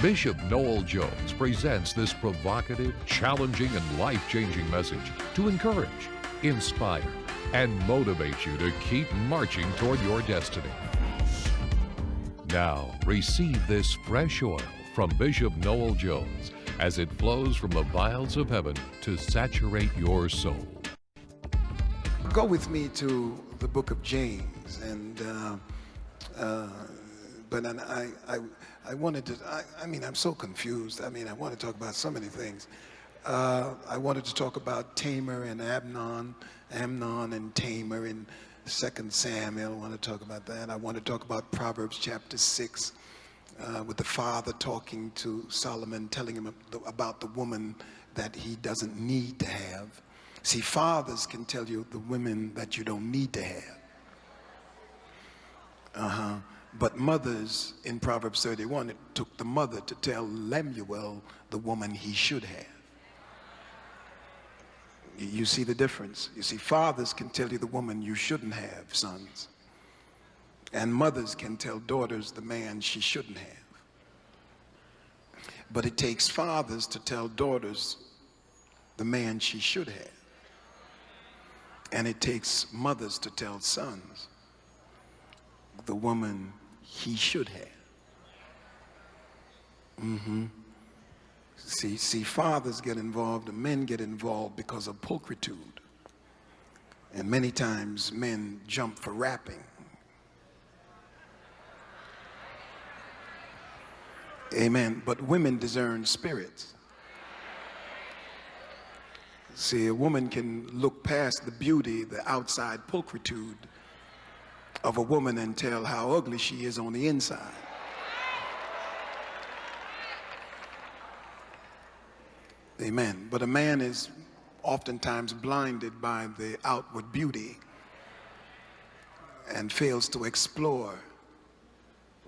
Bishop Noel Jones presents this provocative, challenging, and life-changing message to encourage, inspire, and motivate you to keep marching toward your destiny. Now, receive this fresh oil from Bishop Noel Jones as it flows from the vials of heaven to saturate your soul. Go with me to the book of James, and I wanted to, I'm so confused. I want to talk about so many things. I wanted to talk about Tamar and Amnon and Tamar in 2 Samuel. I want to talk about that. I want to talk about Proverbs chapter 6 with the father talking to Solomon, telling him about the woman that he doesn't need to have. See, fathers can tell you the women that you don't need to have. But mothers, in Proverbs 31, it took the mother to tell Lemuel the woman he should have. You see the difference? You see, fathers can tell you the woman you shouldn't have, sons. And mothers can tell daughters the man she shouldn't have. But it takes fathers to tell daughters the man she should have. And it takes mothers to tell sons the woman he should have. See, fathers get involved and men get involved because of pulchritude. And many times men jump for rapping. Amen. But women discern spirits. See, a woman can look past the beauty, the outside pulchritude of a woman and tell how ugly she is on the inside. Amen. But a man is oftentimes blinded by the outward beauty and fails to explore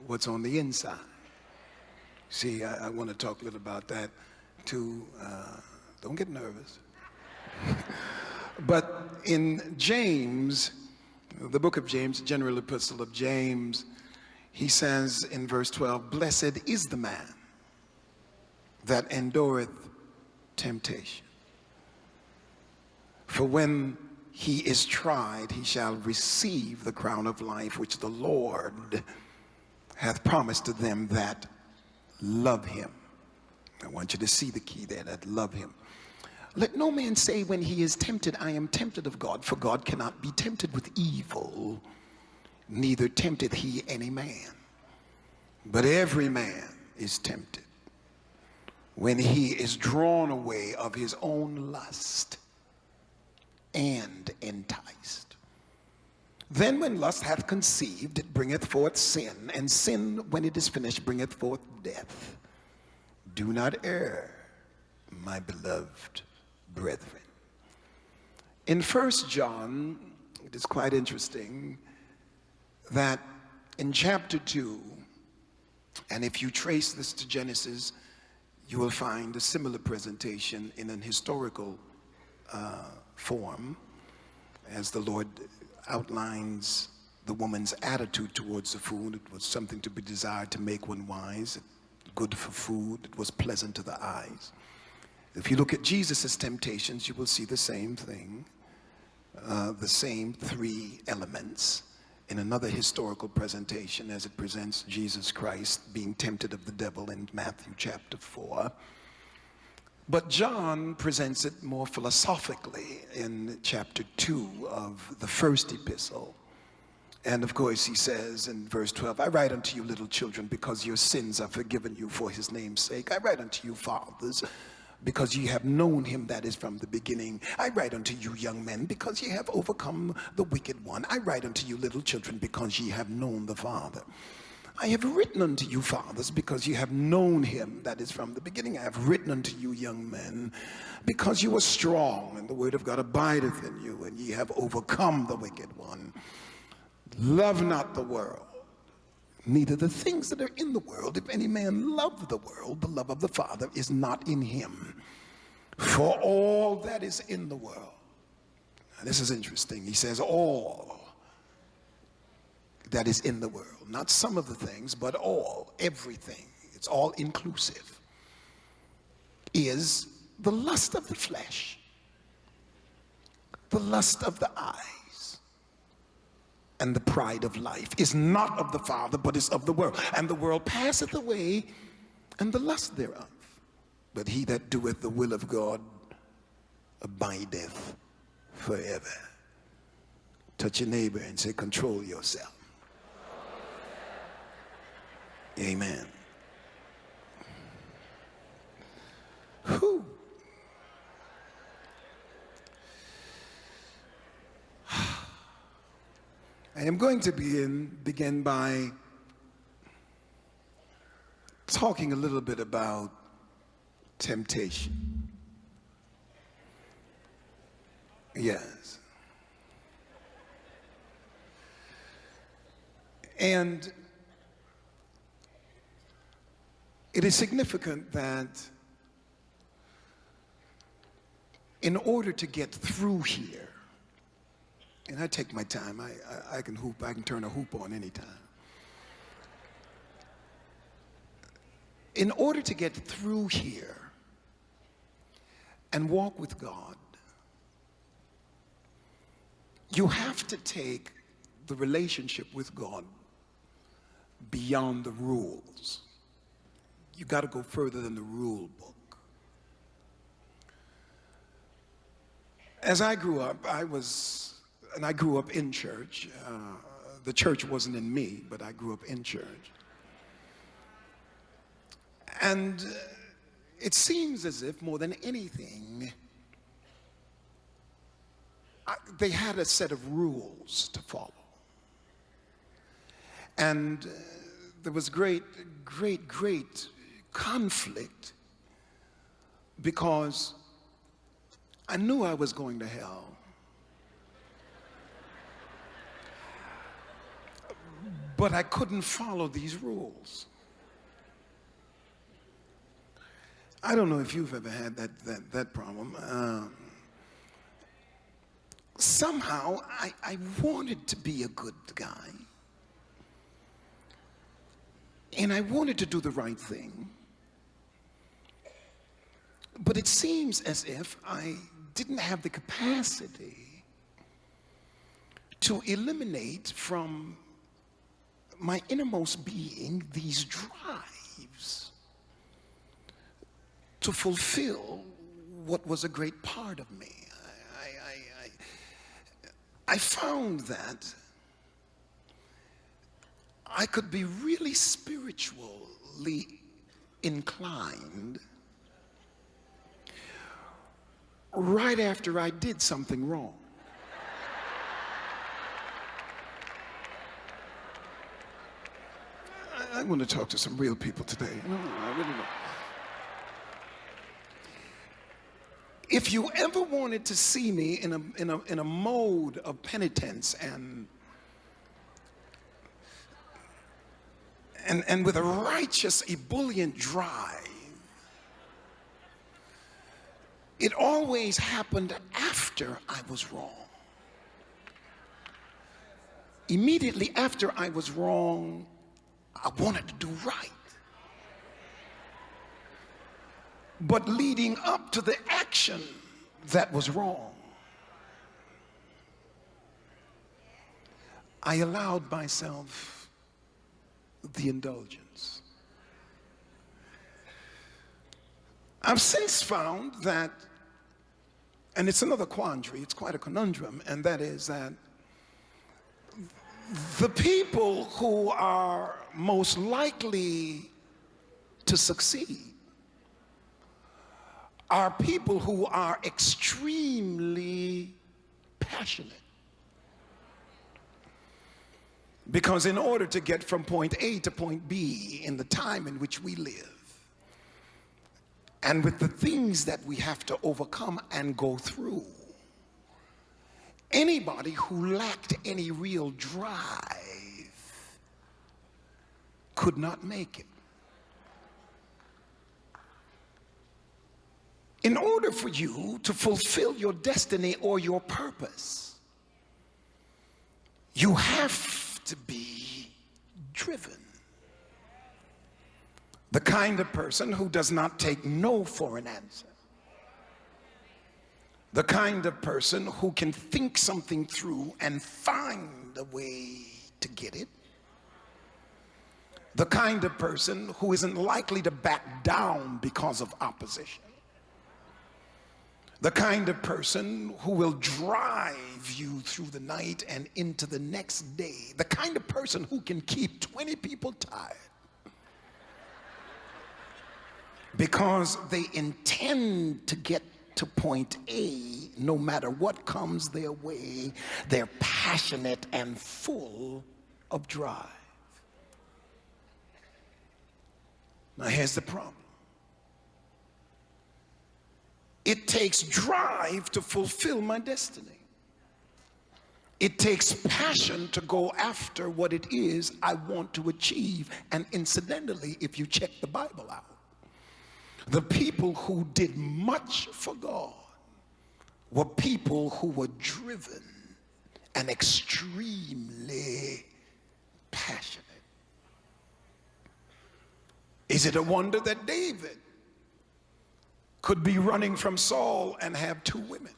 what's on the inside. See, I want to talk a little about that too. Don't get nervous. But in James, the book of James, general epistle of James, he says in verse 12, "Blessed is the man that endureth temptation. For when he is tried, he shall receive the crown of life, which the Lord hath promised to them that love him." I want you to see the key there, that love him. "Let no man say when he is tempted, I am tempted of God, for God cannot be tempted with evil, neither tempteth he any man. But every man is tempted when he is drawn away of his own lust and enticed. Then when lust hath conceived, it bringeth forth sin, and sin, when it is finished, bringeth forth death. Do not err, my beloved brethren." In 1 John, it is quite interesting that in chapter 2, and if you trace this to Genesis, you will find a similar presentation in an historical form, as the Lord outlines the woman's attitude towards the food. It was something to be desired to make one wise, good for food, it was pleasant to the eyes. If you look at Jesus' temptations, you will see the same thing, the same three elements in another historical presentation as it presents Jesus Christ being tempted of the devil in Matthew chapter 4. But John presents it more philosophically in chapter 2 of the first epistle. And of course he says in verse 12, "I write unto you, little children, because your sins are forgiven you for his name's sake. I write unto you, fathers, because ye have known him that is from the beginning. I write unto you, young men, because ye have overcome the wicked one. I write unto you, little children, because ye have known the Father. I have written unto you, fathers, because ye have known him that is from the beginning. I have written unto you, young men, because you are strong, and the word of God abideth in you, and ye have overcome the wicked one. Love not the world, neither the things that are in the world. If any man love the world, the love of the Father is not in him. For all that is in the world," now this is interesting, he says all that is in the world, not some of the things, but all, everything it's all inclusive, is the lust of the flesh, the lust of the eyes, and the pride of life. Is not of the Father, but is of the world. And the world passeth away, and the lust thereof. But he that doeth the will of God abideth forever. Touch your neighbor and say, control yourself. Amen. Whew. I am going to begin by talking a little bit about temptation. Yes. And it is significant that in order to get through here, and I take my time, I can hoop, I can turn a hoop on anytime. In order to get through here and walk with God, you have to take the relationship with God beyond the rules. You got to go further than the rule book. As I grew up, I grew up in church. The church wasn't in me, but I grew up in church. And it seems as if more than anything, they had a set of rules to follow. And there was great conflict because I knew I was going to hell. But I couldn't follow these rules. I don't know if you've ever had that problem. Somehow I wanted to be a good guy. And I wanted to do the right thing. But it seems as if I didn't have the capacity to eliminate from my innermost being these drives to fulfill what was a great part of me. I found that I could be really spiritually inclined right after I did something wrong. I want to talk to some real people today. I really don't. If you ever wanted to see me in a mode of penitence and with a righteous ebullient drive, it always happened after I was wrong. Immediately after I was wrong, I wanted to do right. But leading up to the action that was wrong, I allowed myself the indulgence. I've since found that, and it's another quandary, it's quite a conundrum, and that is that the people who are most likely to succeed are people who are extremely passionate. Because in order to get from point A to point B in the time in which we live, and with the things that we have to overcome and go through, anybody who lacked any real drive could not make it. In order for you to fulfill your destiny or your purpose, you have to be driven. The kind of person who does not take no for an answer. The kind of person who can think something through and find a way to get it. The kind of person who isn't likely to back down because of opposition. The kind of person who will drive you through the night and into the next day. The kind of person who can keep 20 people tired because they intend to get to point A no matter what comes their way. They're passionate and full of drive. Now here's the problem. It takes drive to fulfill my destiny. It takes passion to go after what it is I want to achieve. And incidentally, if you check the Bible out, the people who did much for God were people who were driven and extremely passionate. Is it a wonder that David could be running from Saul and have 2 women?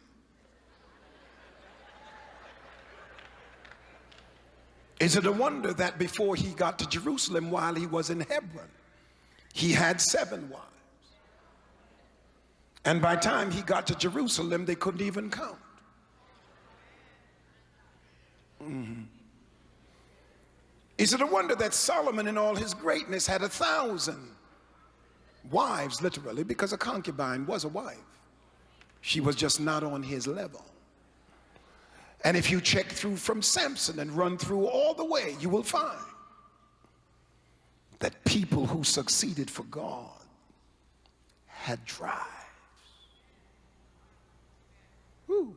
Is it a wonder that before he got to Jerusalem, while he was in Hebron, he had 7 wives? And by the time he got to Jerusalem, they couldn't even count. Is it a wonder that Solomon in all his greatness had 1,000 wives, literally, because a concubine was a wife. She was just not on his level. And if you check through from Samson and run through all the way, you will find that people who succeeded for God had drive. Woo.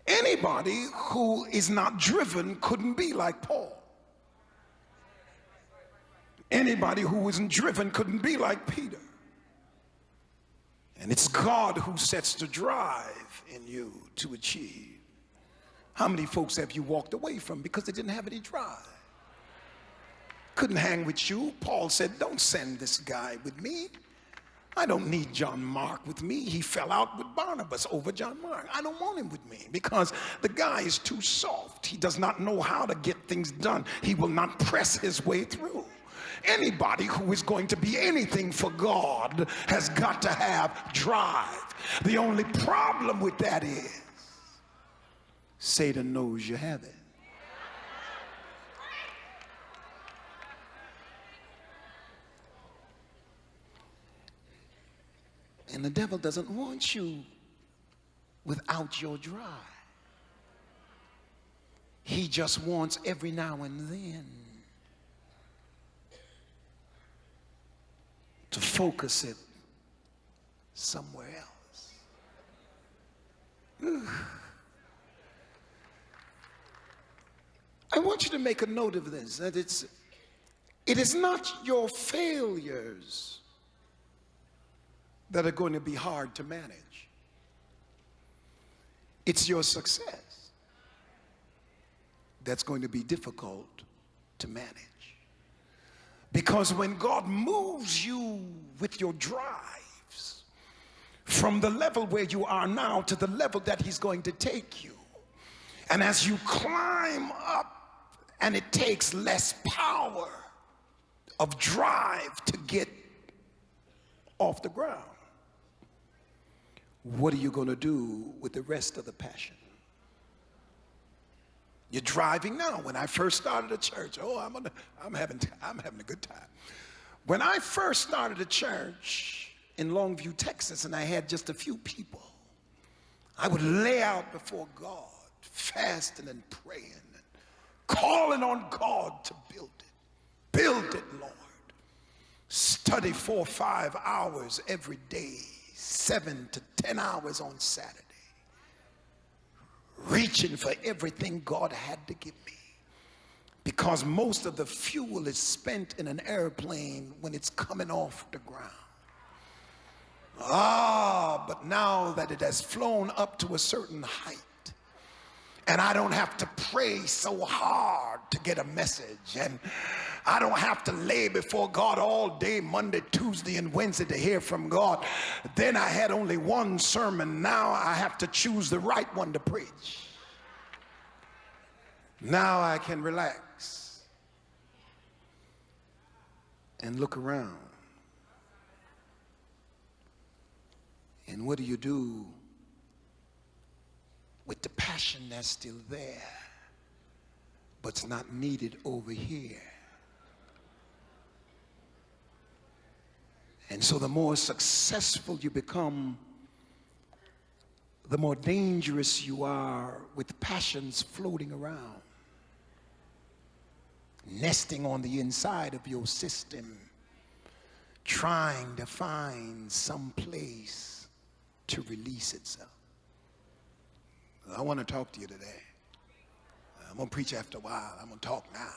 Anybody who is not driven couldn't be like Paul. Anybody who isn't driven couldn't be like Peter. And it's God who sets the drive in you to achieve. How many folks have you walked away from because they didn't have any drive? Couldn't hang with you. Paul said, don't send this guy with me. I don't need John Mark with me. He fell out with Barnabas over John Mark. I don't want him with me because the guy is too soft. He does not know how to get things done. He will not press his way through. Anybody who is going to be anything for God has got to have drive. The only problem with that is Satan knows you have it. And the devil doesn't want you without your drive. He just wants every now and then to focus it somewhere else. I want you to make a note of this, that it is not your failures that are going to be hard to manage. It's your success that's going to be difficult to manage. Because when God moves you with your drives from the level where you are now to the level that he's going to take you, and as you climb up and it takes less power of drive to get off the ground, what are you going to do with the rest of the passion? You're driving now. When I first started a church, I'm having a good time. When I first started a church in Longview, Texas, and I had just a few people, I would lay out before God, fasting and praying, and calling on God to build it. Build it, Lord. Study 4 or 5 hours every day, 7 to 10 hours on Saturday. Reaching for everything God had to give me, because most of the fuel is spent in an airplane when it's coming off the ground. But now that it has flown up to a certain height, And I don't have to pray so hard to get a message. And I don't have to lay before God all day, Monday, Tuesday, and Wednesday to hear from God. Then I had only one sermon. Now I have to choose the right one to preach. Now I can relax and look around. And what do you do with the passion that's still there, but it's not needed over here? And so the more successful you become, the more dangerous you are with passions floating around, nesting on the inside of your system, trying to find some place to release itself. I want to talk to you today. I'm going to preach after a while. I'm going to talk now.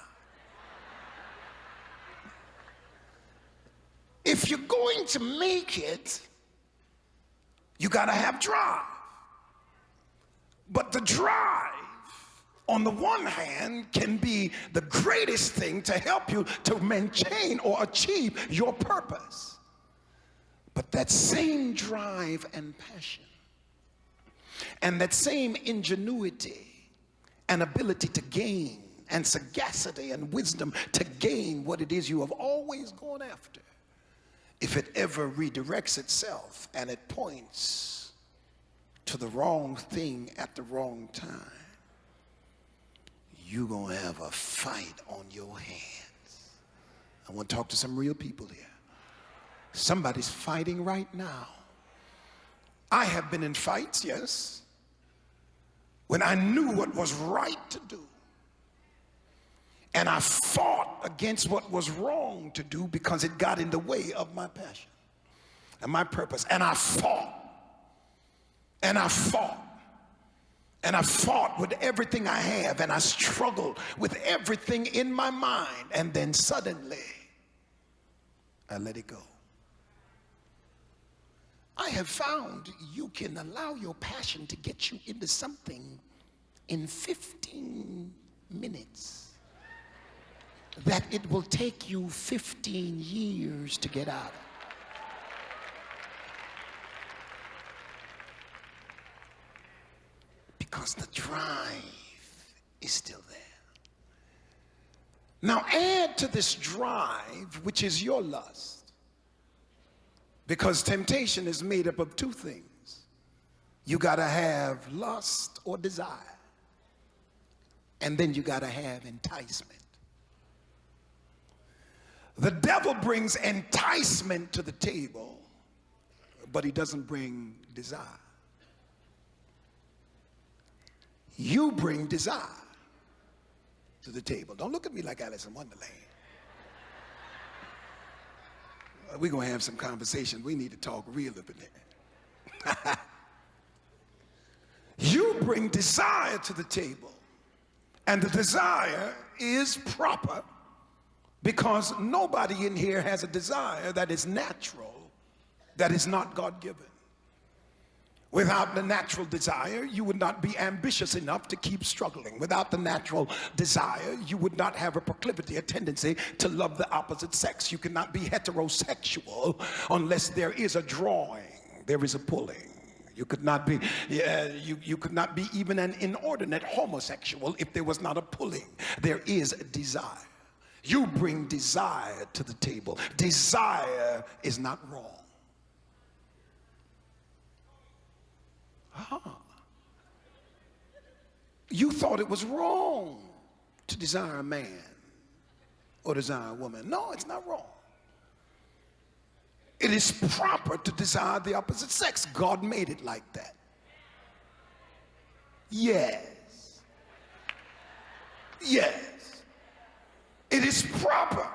If you're going to make it, you got to have drive. But the drive, on the one hand, can be the greatest thing to help you to maintain or achieve your purpose. But that same drive and passion, and that same ingenuity and ability to gain, and sagacity and wisdom to gain what it is you have always gone after, if it ever redirects itself and it points to the wrong thing at the wrong time, you're gonna have a fight on your hands. I want to talk to some real people here. Somebody's fighting right now. I have been in fights, yes, when I knew what was right to do. And I fought against what was wrong to do because it got in the way of my passion and my purpose. And I fought. And I fought. And I fought with everything I have. And I struggled with everything in my mind. And then suddenly, I let it go. I have found you can allow your passion to get you into something in 15 minutes that it will take you 15 years to get out of. Because the drive is still there. Now add to this drive, which is your lust. Because temptation is made up of two things. You got to have lust or desire. And then you got to have enticement. The devil brings enticement to the table, but he doesn't bring desire. You bring desire to the table. Don't look at me like Alice in Wonderland. We're going to have some conversation. We need to talk real up in there. You bring desire to the table. And the desire is proper because nobody in here has a desire that is natural, that is not God-given. Without the natural desire, you would not be ambitious enough to keep struggling. Without the natural desire, you would not have a proclivity, a tendency to love the opposite sex. You cannot be heterosexual unless there is a drawing, there is a pulling. You could not be, you could not be even an inordinate homosexual if there was not a pulling. There is a desire. You bring desire to the table. Desire is not wrong. You thought it was wrong to desire a man or desire a woman. No, it's not wrong. It is proper to desire the opposite sex. God made it like that. Yes. Yes. It is proper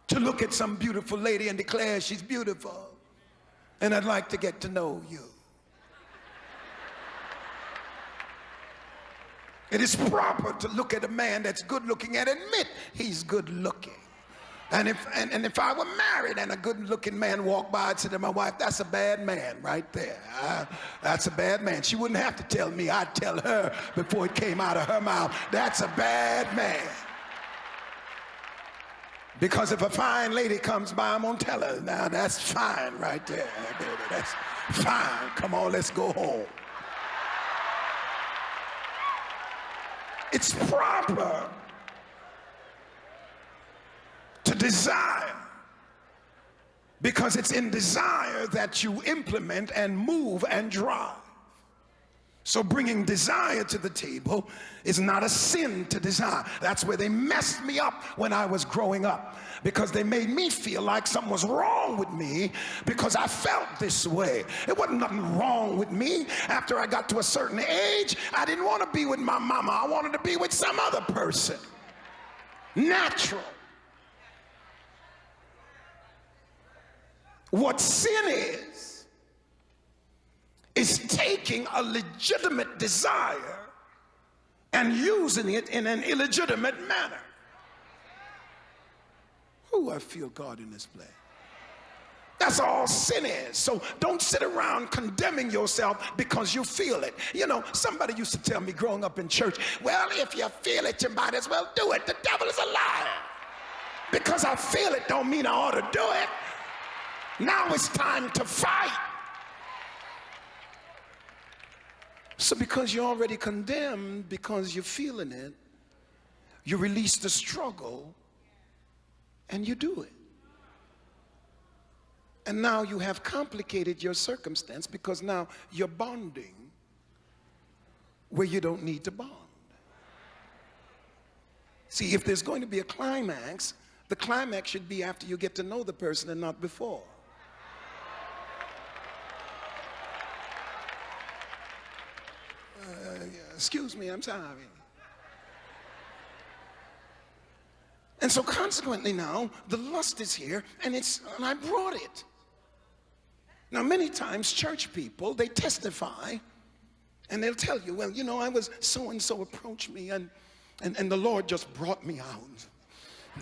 to look at some beautiful lady and declare she's beautiful and I'd like to get to know you. It is proper to look at a man that's good looking and admit he's good looking. And if I were married and a good-looking man walked by, I'd say to my wife, that's a bad man right there. That's a bad man. She wouldn't have to tell me. I'd tell her before it came out of her mouth, that's a bad man. Because if a fine lady comes by, I'm going to tell her, now that's fine right there. That's fine. Come on, let's go home. It's proper to desire, because it's in desire that you implement and move and drive. So bringing desire to the table is not a sin to desire. That's where they messed me up when I was growing up, because they made me feel like something was wrong with me because I felt this way. It wasn't nothing wrong with me. After I got to a certain age, I didn't want to be with my mama. I wanted to be with some other person. Natural. What sin is taking a legitimate desire and using it in an illegitimate manner. Ooh, I feel God in this place. That's all sin is. So don't sit around condemning yourself because you feel it. You know, somebody used to tell me growing up in church, well, if you feel it, you might as well do it. The devil is a liar. Because I feel it don't mean I ought to do it. Now it's time to fight. So because you're already condemned, because you're feeling it, you release the struggle and you do it. And now you have complicated your circumstance, because now you're bonding where you don't need to bond. See, if there's going to be a climax, the climax should be after you get to know the person and not before. Excuse me, I'm sorry. And so consequently now, the lust is here, and I brought it. Now many times church people, they testify, and they'll tell you, well, you know, I was so-and-so approached me, and the Lord just brought me out.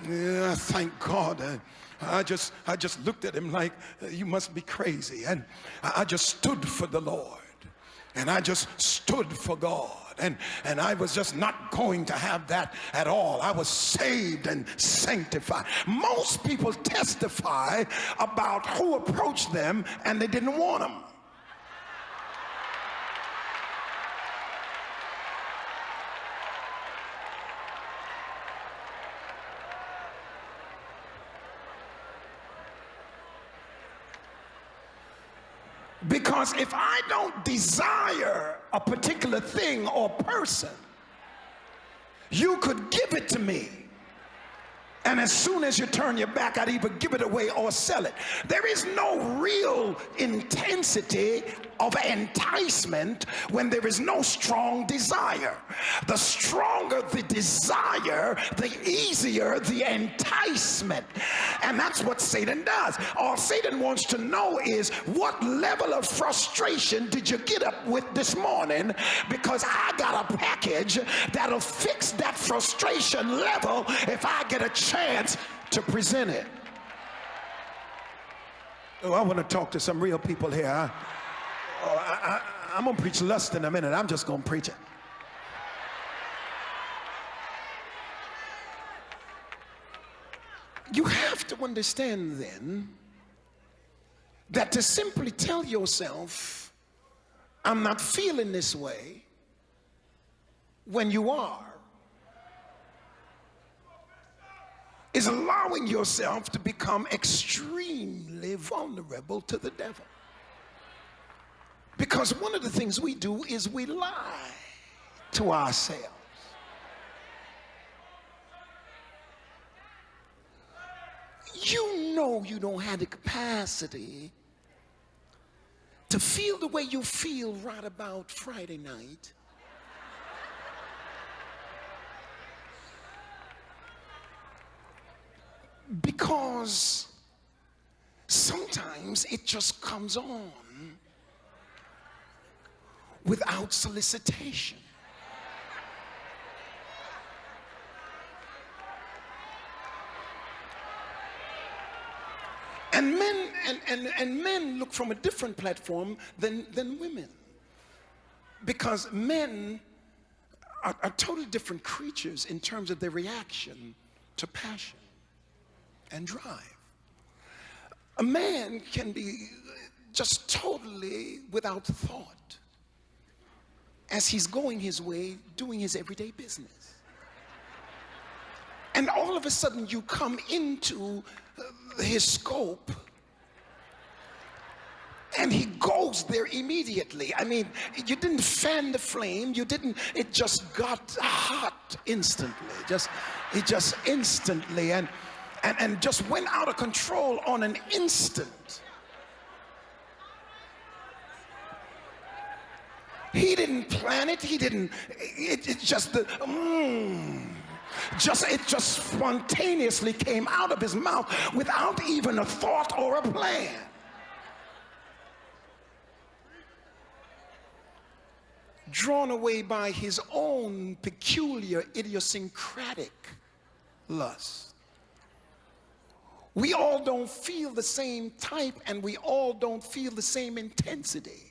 Yeah, thank God. I just looked at him like, you must be crazy. And I just stood for the Lord. And I just stood for God. And I was just not going to have that at all. I was saved and sanctified. Most people testify about who approached them and they didn't want them. Because if I don't desire a particular thing or person, you could give it to me, and as soon as you turn your back, I'd either give it away or sell it. There is no real intensity of enticement when there is no strong desire. The stronger the desire, the easier the enticement. And that's what Satan does. All Satan wants to know is, what level of frustration did you get up with this morning? Because I got a package that'll fix that frustration level if I get a chance to present it. Oh, I want to talk to some real people here. I'm going to preach lust in a minute. I'm just going to preach it. You have to understand then that to simply tell yourself, I'm not feeling this way, when you are, is allowing yourself to become extremely vulnerable to the devil. Because one of the things we do is we lie to ourselves. You know you don't have the capacity to feel the way you feel right about Friday night. Because sometimes it just comes on without solicitation. And men look from a different platform than women, because men are totally different creatures in terms of their reaction to passion and drive. A man can be just totally without thought as he's going his way, doing his everyday business. And all of a sudden you come into his scope and he goes there immediately. I mean, you didn't fan the flame, it just got hot instantly. It just instantly and just went out of control on an instant. He didn't plan it, it just spontaneously came out of his mouth without even a thought or a plan. Drawn away by his own peculiar idiosyncratic lust. We all don't feel the same type, and we all don't feel the same intensity.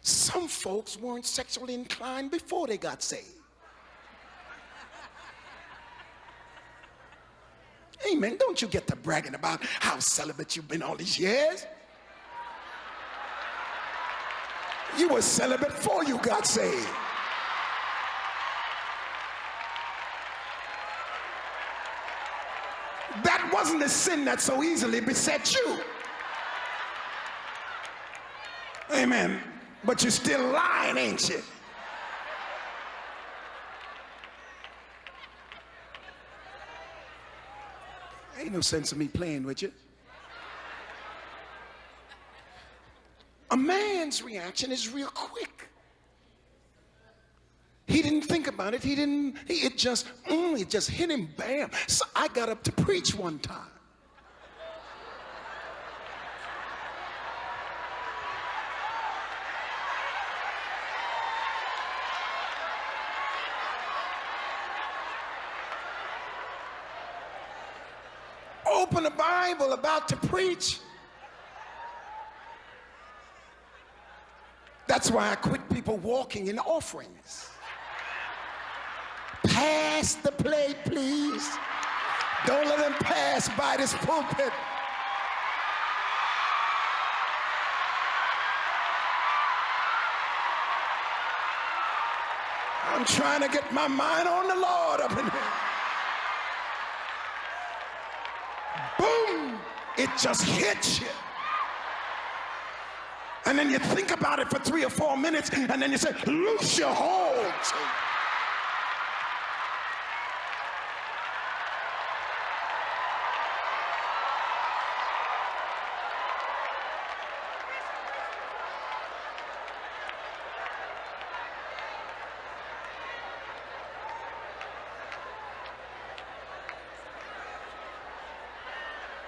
Some folks weren't sexually inclined before they got saved. Amen. Don't you get to bragging about how celibate you've been all these years. You were celibate before you got saved. That wasn't a sin that so easily beset you. Amen. But you're still lying, ain't you? Ain't no sense of me playing with you. A man's reaction is real quick. He didn't think about it. It just hit him, bam. So I got up to preach one time. Open the Bible, about to preach. That's why I quit people walking in offerings. Pass the plate, please. Don't let them pass by this pulpit. I'm trying to get my mind on the Lord up in here. Boom! It just hits you. And then you think about it for 3 or 4 minutes, and then you say, loose your hold.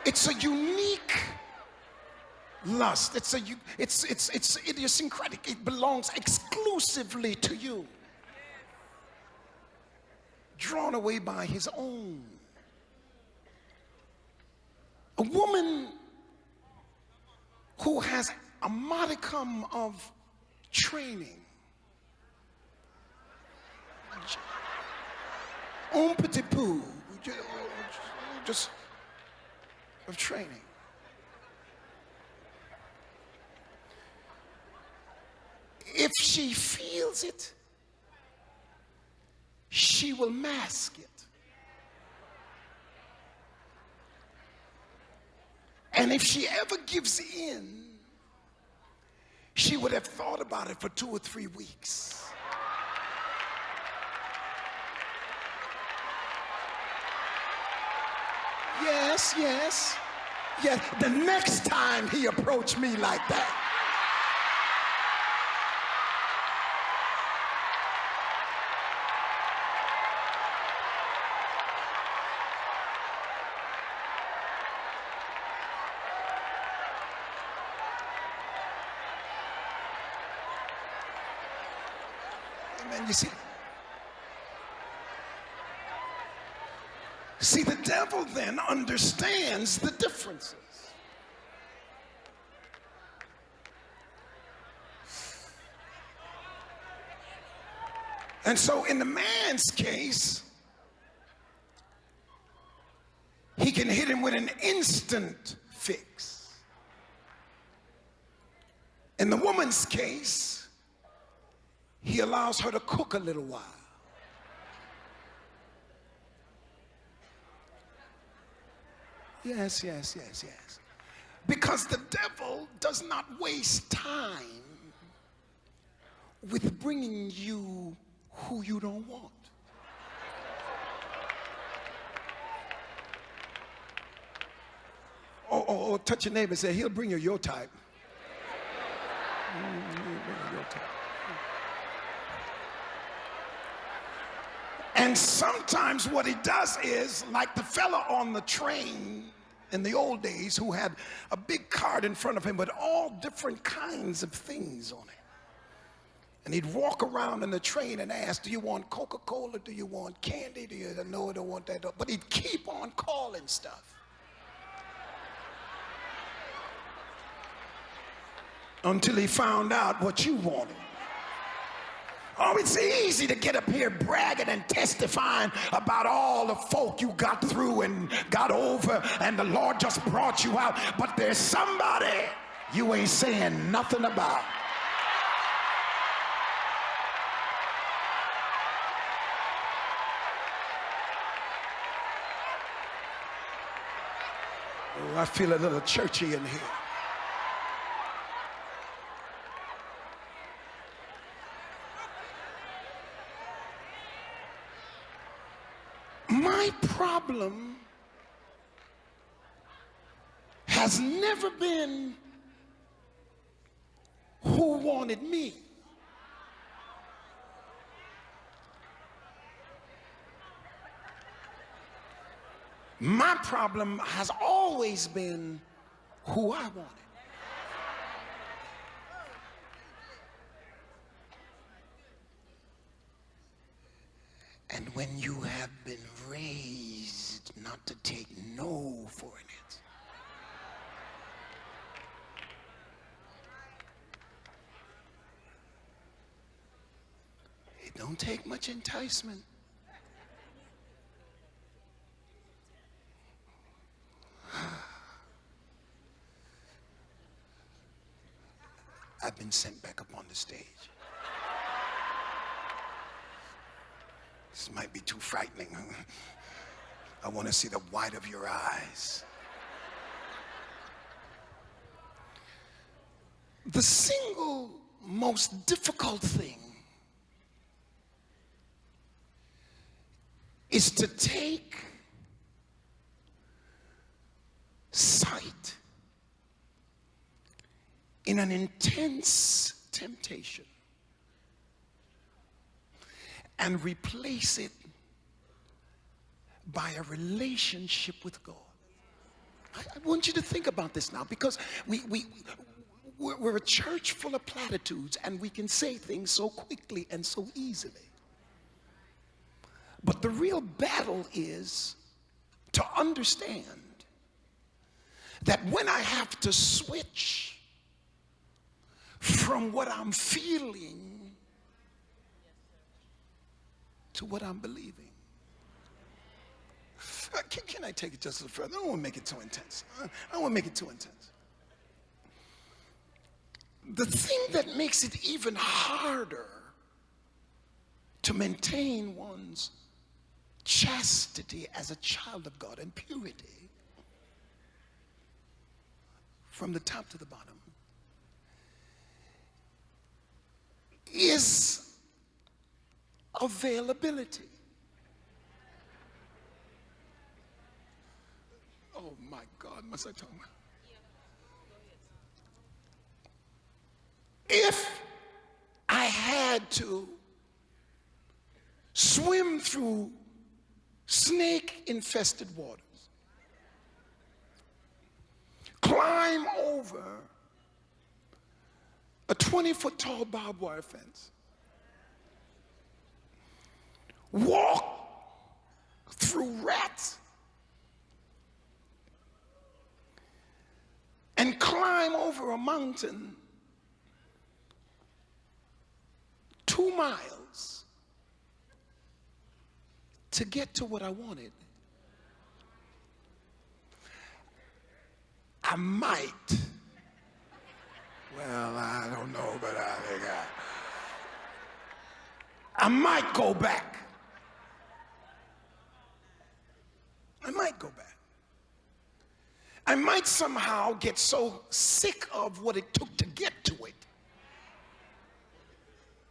It's a unique lust. It's idiosyncratic. It belongs exclusively to you. Drawn away by his own. A woman who has a modicum of training, un petit peu, just of training. If she feels it, she will mask it. And if she ever gives in, she would have thought about it for 2 or 3 weeks. Yes. The next time he approached me like that, amen. You see, the devil then understands the differences. And so in the man's case, he can hit him with an instant fix. In the woman's case, he allows her to cook a little while. Yes, yes, yes, yes. Because the devil does not waste time with bringing you who you don't want. Or touch your neighbor and say, he'll bring you your type. He'll bring you your type. And sometimes what he does is, like the fella on the train in the old days who had a big cart in front of him with all different kinds of things on it. And he'd walk around in the train and ask, do you want Coca-Cola? Do you want candy? Do you know I don't want that? But he'd keep on calling stuff until he found out what you wanted. Oh, it's easy to get up here bragging and testifying about all the folk you got through and got over and the Lord just brought you out. But there's somebody you ain't saying nothing about. Oh, I feel a little churchy in here. My problem has never been who wanted me. My problem has always been who I wanted. And when you have been raised not to take no for an answer, it don't take much enticement. I've been sent back up on the stage. This might be too frightening. I want to see the white of your eyes. The single most difficult thing is to take sight in an intense temptation and replace it by a relationship with God. I want you to think about this now, because we're a church full of platitudes and we can say things so quickly and so easily. But the real battle is to understand that when I have to switch from what I'm feeling to what I'm believing. Can I take it just a little further? I don't want to make it too intense. I don't want to make it too intense. The thing that makes it even harder to maintain one's chastity as a child of God and purity from the top to the bottom is availability. Oh my God, must I talk about? If I had to swim through snake-infested waters, climb over a 20-foot tall barbed wire fence, walk through rats, and climb over a mountain 2 miles to get to what I wanted, I might, well, I don't know, but I think I might go back. I might go back. I might somehow get so sick of what it took to get to it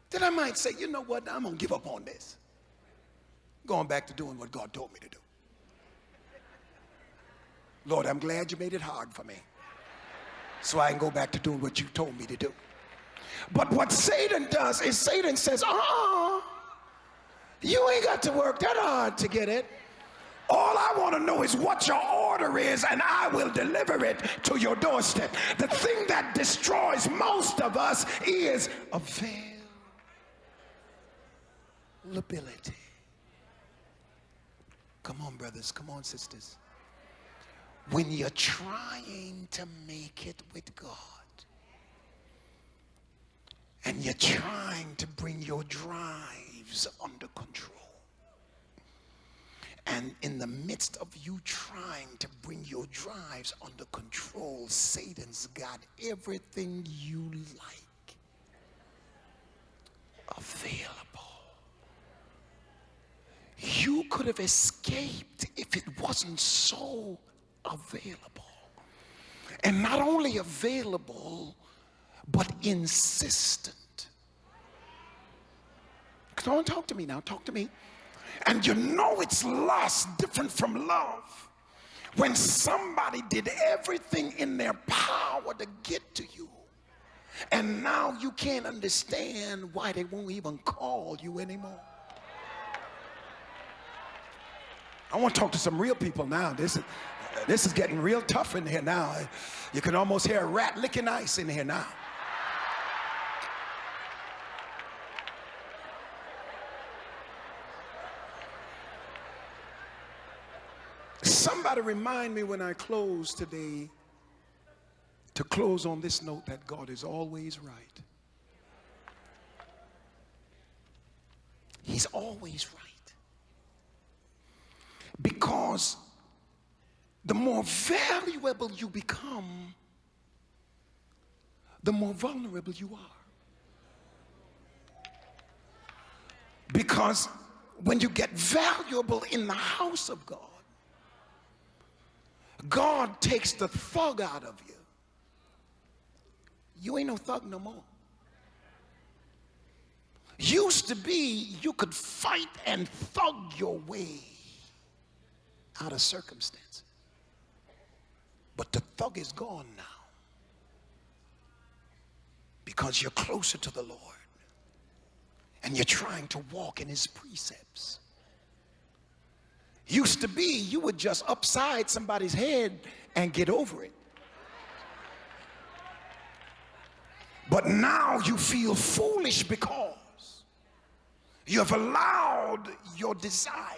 that I might say, you know what, I'm going to give up on this. Going back to doing what God told me to do. Lord, I'm glad you made it hard for me so I can go back to doing what you told me to do. But what Satan does is Satan says, you ain't got to work that hard to get it. All I want to know is what your order is, and I will deliver it to your doorstep. The thing that destroys most of us is availability. Come on, brothers. Come on, sisters. When you're trying to make it with God, and you're trying to bring your drives under control, and in the midst of you trying to bring your drives under control, Satan's got everything you like available. You could have escaped if it wasn't so available. And not only available, but insistent. Come on, talk to me now, talk to me. And you know it's lust, different from love, when somebody did everything in their power to get to you, and now you can't understand why they won't even call you anymore. I want to talk to some real people now. This is getting real tough in here now. You can almost hear a rat licking ice in here now. Somebody remind me when I close today to close on this note that God is always right. He's always right. Because the more valuable you become, the more vulnerable you are. Because when you get valuable in the house of God, God takes the thug out of you. You ain't no thug no more. Used to be you could fight and thug your way out of circumstance. But the thug is gone now. Because you're closer to the Lord. And you're trying to walk in his precepts. Used to be you would just upside somebody's head and get over it. But now you feel foolish because you have allowed your desire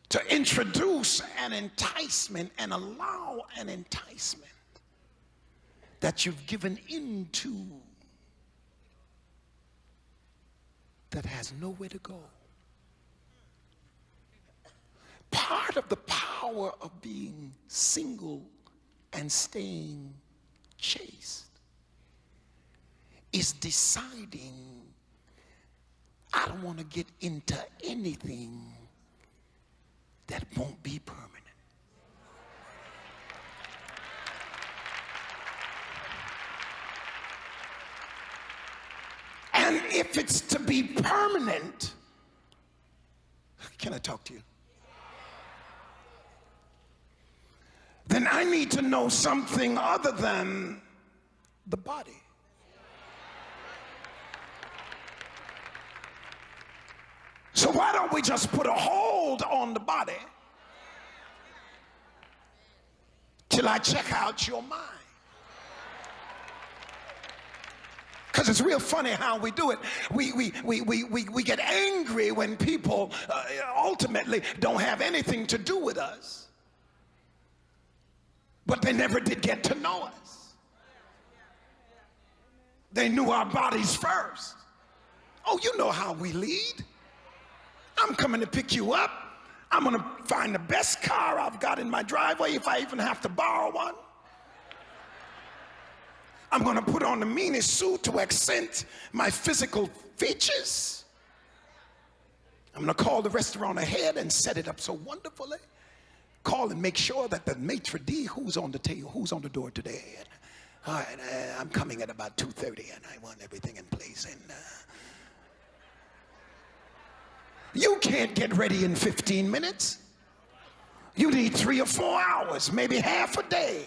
to introduce an enticement and allow an enticement that you've given into that has nowhere to go. Part of the power of being single and staying chaste is deciding I don't want to get into anything that won't be permanent. And if it's to be permanent, can I talk to you? Then I need to know something other than the body. So why don't we just put a hold on the body till I check out your mind? Because it's real funny how we do it. We get angry when people ultimately don't have anything to do with us. But they never did get to know us. They knew our bodies first. Oh, you know how we lead. I'm coming to pick you up. I'm going to find the best car I've got in my driveway if I even have to borrow one. I'm going to put on the meanest suit to accent my physical features. I'm going to call the restaurant ahead and set it up so wonderfully. Call and make sure that the maitre d' who's on the table, who's on the door today. And, all right, I'm coming at about 2:30 and I want everything in place. And you can't get ready in 15 minutes. You need 3 or 4 hours, maybe half a day.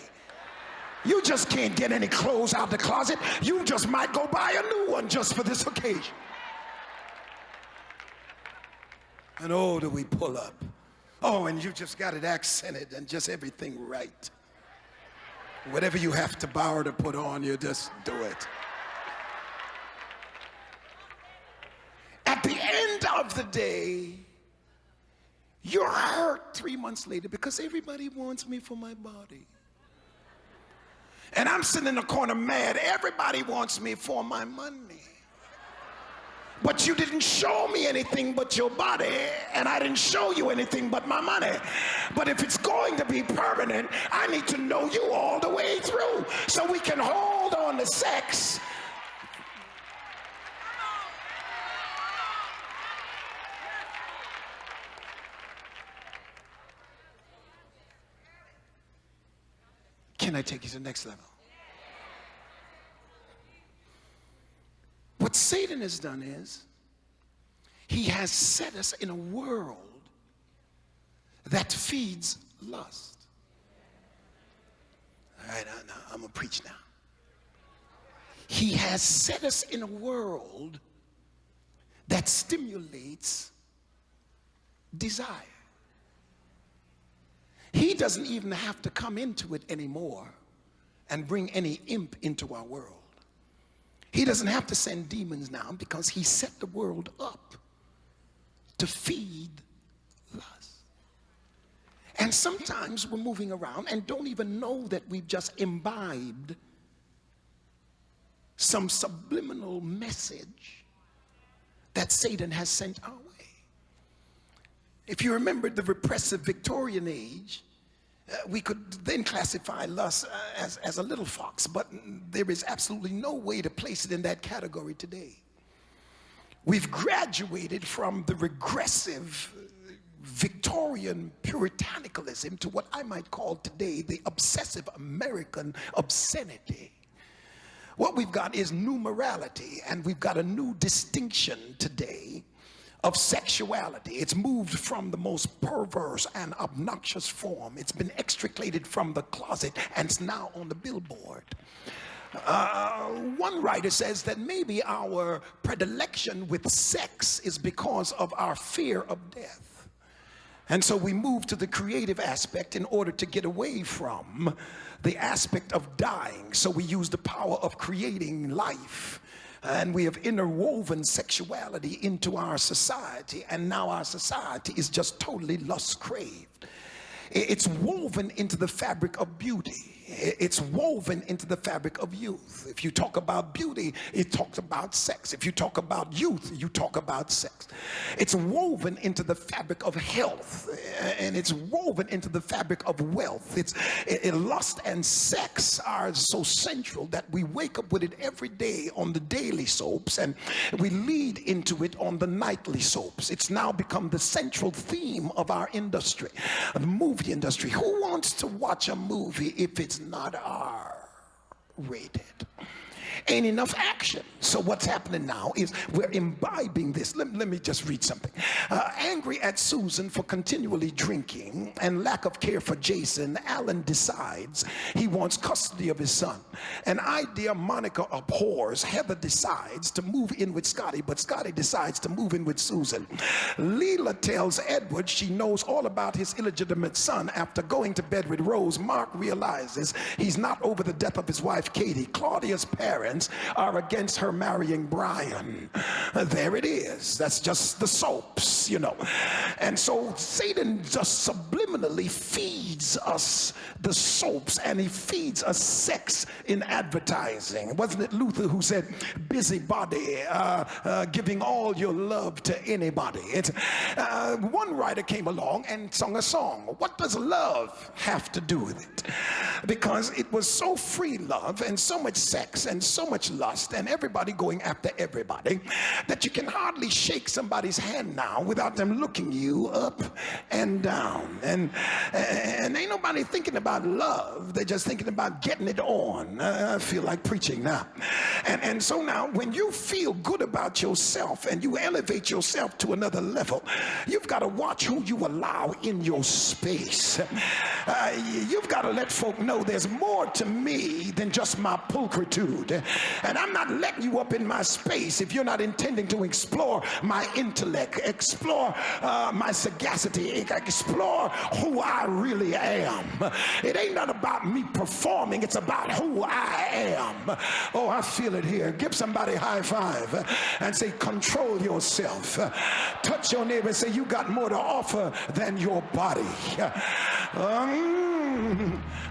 You just can't get any clothes out the closet. You just might go buy a new one just for this occasion. And oh, do we pull up. Oh, and you just got it accented and just everything right. Whatever you have to borrow to put on, you just do it. At the end of the day, you're hurt 3 months later because everybody wants me for my body. And I'm sitting in the corner mad. Everybody wants me for my money. But you didn't show me anything but your body, and I didn't show you anything but my money. But if it's going to be permanent, I need to know you all the way through so we can hold on to sex. Can I take you to the next level? What Satan has done is he has set us in a world that feeds lust. All right, I'm going to preach now. He has set us in a world that stimulates desire. He doesn't even have to come into it anymore and bring any imp into our world. He doesn't have to send demons now because he set the world up to feed lust. And sometimes we're moving around and don't even know that we've just imbibed some subliminal message that Satan has sent our way. If you remember the repressive Victorian age, we could then classify lust as a little fox, but there is absolutely no way to place it in that category today. We've graduated from the regressive Victorian puritanicalism to what I might call today the obsessive American obscenity. What we've got is new morality, and we've got a new distinction today of sexuality. It's moved from the most perverse and obnoxious form. It's been extricated from the closet and it's now on the billboard. One writer says that maybe our predilection with sex is because of our fear of death. And so we move to the creative aspect in order to get away from the aspect of dying. So we use the power of creating life. And we have interwoven sexuality into our society, and now our society is just totally lust-craved. It's woven into the fabric of beauty. It's woven into the fabric of youth. If you talk about beauty, it talks about sex. If you talk about youth, you talk about sex. It's woven into the fabric of health, and it's woven into the fabric of wealth. Lust and sex are so central that we wake up with it every day on the daily soaps, and we lead into it on the nightly soaps. It's now become the central theme of our industry, the movie industry. Who wants to watch a movie if it's not R-rated? Ain't enough action. So what's happening now is we're imbibing this. Let me just read something. Angry at Susan for continually drinking and lack of care for Jason, Alan decides he wants custody of his son. An idea Monica abhors. Heather decides to move in with Scotty, but Scotty decides to move in with Susan. Leela tells Edward she knows all about his illegitimate son. After going to bed with Rose, Mark realizes he's not over the death of his wife Katie. Claudia's parents parents are against her marrying Brian. There it is. That's just the soaps, you know. And so Satan just subliminally feeds us the soaps, and he feeds us sex in advertising. Wasn't it Luther who said, busybody, giving all your love to anybody? One writer came along and sung a song. What does love have to do with it? Because it was so free love and so much sex and so much lust and everybody going after everybody that you can hardly shake somebody's hand now without them looking you up and down. And ain't nobody thinking about love. They're just thinking about getting it on. I feel like preaching now. And so now when you feel good about yourself and you elevate yourself to another level, you've got to watch who you allow in your space. You've got to let folk know there's more to me than just my pulchritude. And I'm not letting you up in my space if you're not intending to explore my intellect, explore my sagacity, explore who I really am. It ain't not about me performing, it's about who I am. Oh, I feel it here. Give somebody a high five and say, control yourself. Touch your neighbor and say, you got more to offer than your body.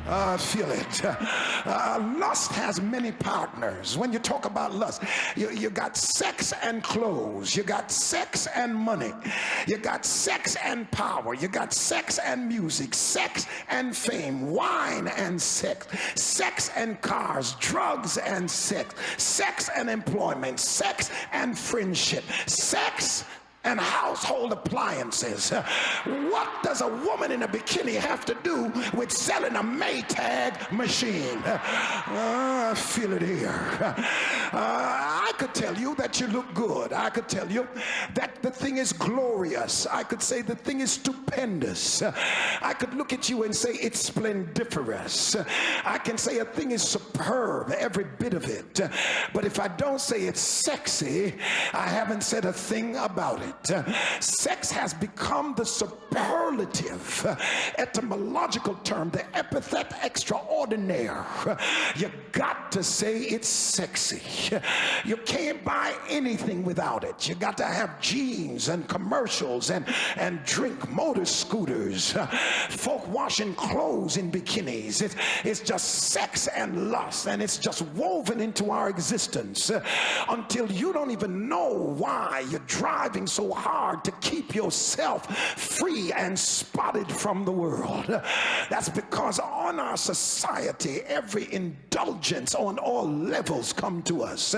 I feel it. Lust has many partners. When you talk about lust, you got sex and clothes, you got sex and money, you got sex and power, you got sex and music, sex and fame, wine and sex, sex and cars, drugs and sex, sex and employment, sex and friendship, sex and household appliances. What does a woman in a bikini have to do with selling a Maytag machine? I feel it here. I could tell you that you look good. I could tell you that the thing is glorious. I could say the thing is stupendous. I could look at you and say it's splendiferous. I can say a thing is superb, every bit of it. But if I don't say it's sexy, I haven't said a thing about it. Sex has become the superlative etymological term, the epithet extraordinaire. You got to say it's sexy. You can't buy anything without it. You got to have jeans and commercials and drink motor scooters, folk washing clothes in bikinis. It's just sex and lust, and it's just woven into our existence until you don't even know why you're driving so hard to keep yourself free and spotted from the world. That's because on our society, every indulgence on all levels come to us.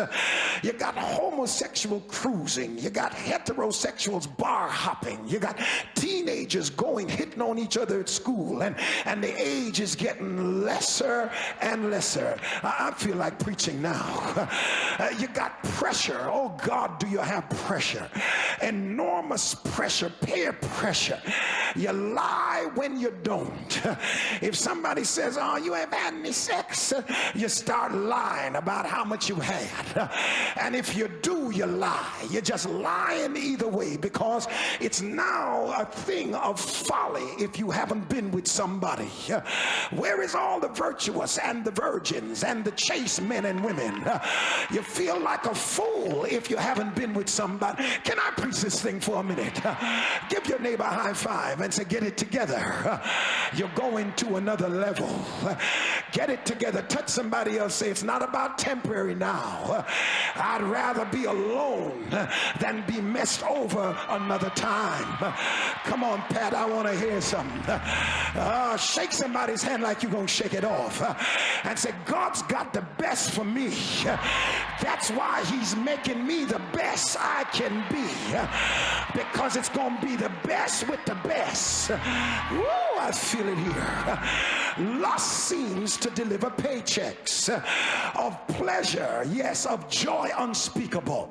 You got homosexual cruising, you got heterosexuals bar hopping, you got teenagers hitting on each other at school, and the age is getting lesser and lesser. I feel like preaching now. You got pressure. Oh God, do you have pressure? Enormous pressure, peer pressure. You lie when you don't. If somebody says, oh, you haven't had any sex, you start lying about how much you had. And if you do, you lie. You're just lying either way, because it's now a thing of folly if you haven't been with somebody. Where is all the virtuous and the virgins and the chaste men and women? You feel like a fool if you haven't been with somebody. Can I preach this thing for a minute? Give your neighbor a high five and say, get it together. You're going to another level. Get it together. Touch somebody else. Say, it's not about temporary now. I'd rather be alone than be messed over another time. Come on, Pat, I want to hear something. Shake somebody's hand like you're going to shake it off and say, God's got the best for me. That's why he's making me the best I can be, because it's going to be the best with the best. Woo, I feel it here. Lust seems to deliver paychecks of pleasure, yes, of joy unspeakable.